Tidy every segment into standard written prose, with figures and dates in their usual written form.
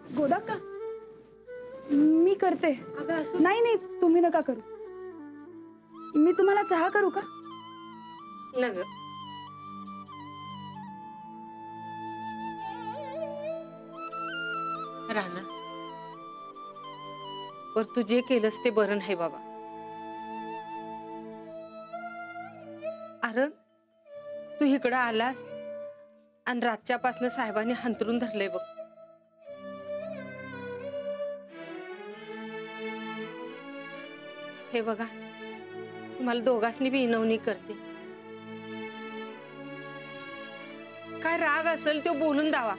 गोदा का मी करते। नाही नाही तुम्ही नका करू, मी तुम्हाला चहा करू का? नग राणा, पर तू जे केलंस ते बरं नाही बाबा। अरे तू इकडं आलास आणि रातच्यापासून साहेबांनी हंतरून धरले बघ। हे बघा तुम्हाला दोघांनी बी इनवणी करते। काय राग असेल तो बोलून दावा,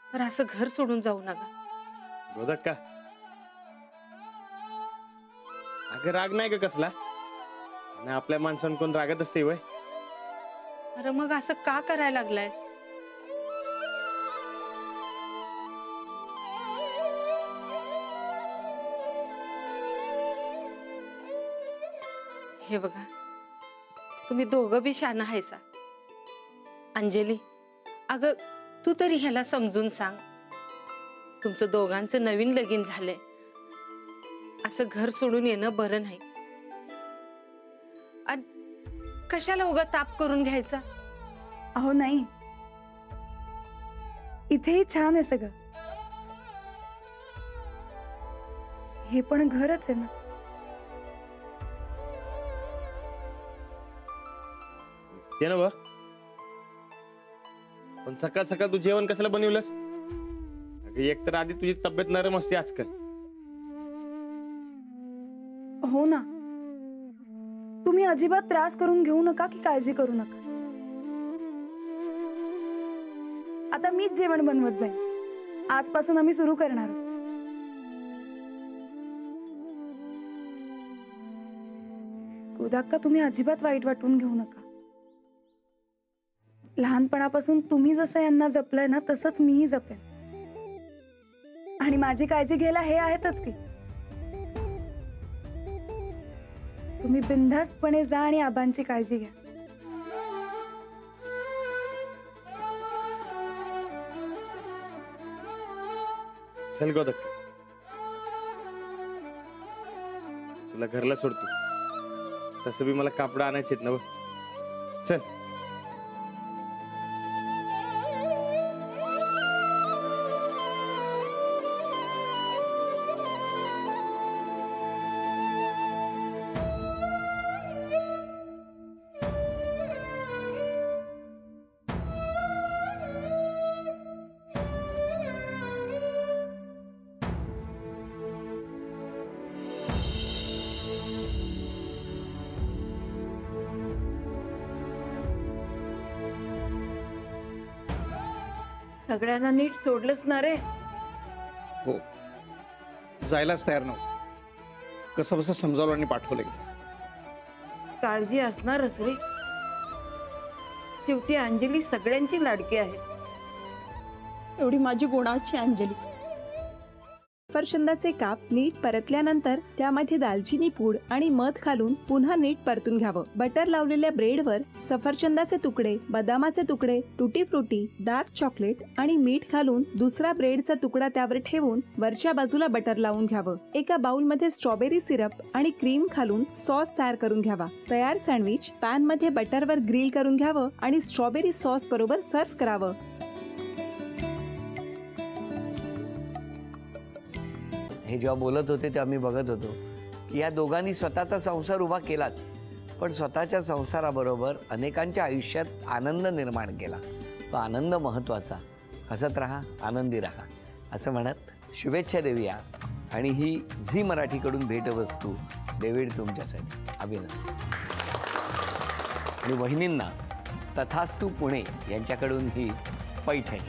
तर असं घर सोडून जाऊ नका। गोदक्का अगं राग नाही का कसला? आणि आपल्या माणसांना कोण रागत असते वय? अरे मग असं का करायला लागलायस? हे बघा तुम्ही दोघं बी शाना हायसा। अंजली अगं तू तरी ह्याला समजून सांग, तुमचं दोघांचं नवीन लगीन झालंय, असं घर सोडून येणं बरं नाही। कशाला उगा ताप करून घ्यायचा? अहो नाही, इथेही छान आहे सगळं, हे पण घरच आहे ना। ते ना बघ, पण सकाळ सकाळ तू जेवण कशाला बनवलंस? एक तर आधी तुझी तब्येत नरम असते आजकाल। हो ना, तुम्ही अजिबात त्रास करून घेऊ नका की काळजी करू नका। आता मीच जेवण बनवत जाईन, आजपासून आम्ही सुरू करणार आहोत। गोदाक्का तुम्ही अजिबात वाईट वाटून घेऊ नका, लहानपणापासून तुम्ही जसं यांना जपलंय ना तसंच मीही जपेन, आणि माझी काळजी घ्यायला हे आहेतच की। तुम्ही बिनधास्तपणे जा आणि आबांची काळजी घ्या। चल गोदक्का, तुला घरला सोडतो, तसं बी मला कापड आणायचे ना बघ। चल सगळ्यांना नीट सोडलंच ना रे? हो, जायलाच तयार नव्हतं, कसं बसं समजावलं आणि पाठवलं गेलं। काळजी असणारच रे, शेवटी अंजली सगळ्यांची लाडकी आहे। एवढी माझी गुणाची अंजली। सफरचंदाचे काप नीट परतल्यानंतर त्यामध्ये दालचिनी पूड आणि मध घालून पुन्हा नीट परतून घ्यावं। बटर लावलेल्या ब्रेडवर सफरचंदाचे तुकडे, बदामाचे तुकडे, टुटी फ्रुटी, डार्क चॉकलेट आणि मीठ घालून दुसरा ब्रेडचा तुकडा त्यावर ठेवून वरच्या बाजूला बटर लावून घ्यावं। एका बाउलमध्ये स्ट्रॉबेरी सिरप आणि क्रीम घालून सॉस तयार करून घ्यावा। तयार सँडविच पॅन मध्ये बटरवर ग्रिल करून घ्यावं आणि स्ट्रॉबेरी सॉस बरोबर सर्व्ह करावं। हे जेव्हा बोलत होते तेव्हा मी बघत होतो की या दोघांनी स्वतःचा संसार उभा केलाच, पण स्वतःच्या संसाराबरोबर अनेकांच्या आयुष्यात आनंद निर्माण केला। तो आनंद महत्त्वाचा। हसत राहा, आनंदी राहा असं म्हणत शुभेच्छा देऊया। आणि ही झी मराठीकडून भेटवस्तू डेव्हिड तुमच्यासाठी। अभिनंदन। आणि वहिनींना तथास्तु पुणे यांच्याकडून ही पैठणी।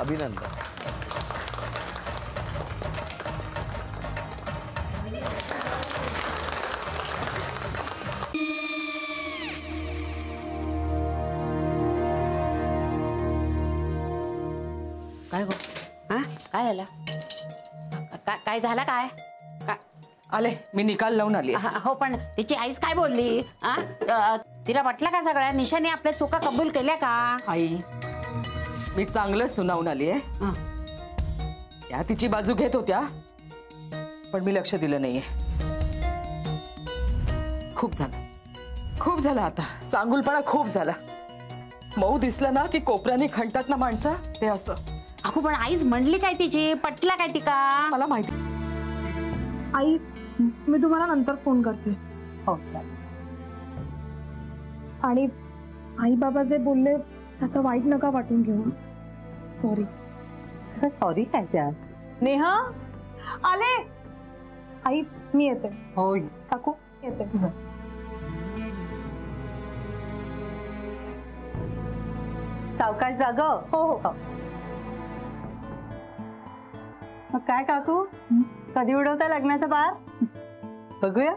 अभिनंदन। काय गो? हा काय झालं? काय झालं? काय आले मी निकाल लावून आली। हो पण तिची आईच काय बोलली? तिला वाटलं का सगळ्या निशाने आपल्या चुका कबूल केल्या का? आई मी चांगलं सुनावून आली आहे. हं. त्या तिची बाजू घेत होत्या पण मी लक्ष दिलं नाहीये. खूप झालं आता. चांगुलपणा खूप झाला. मऊ दिसलं ना की कोपऱ्याने खणतात ना माणसं, ते असं. अगो पण आईच म्हणली काय तिची, पटला काय ती का? मला माहिती. आई मी तुम्हाला नंतर फोन करते. हो आणि आई बाबा जे बोलले त्याचं वाईट नका वाटून घेऊ. सॉरी. सॉरी काय त्या? नेहा आले. आई मी येते. होय काकू येते. सावकाश जाग. हो हो. मग काय काकू, कधी उडवता लग्नाचा बार? बघूया.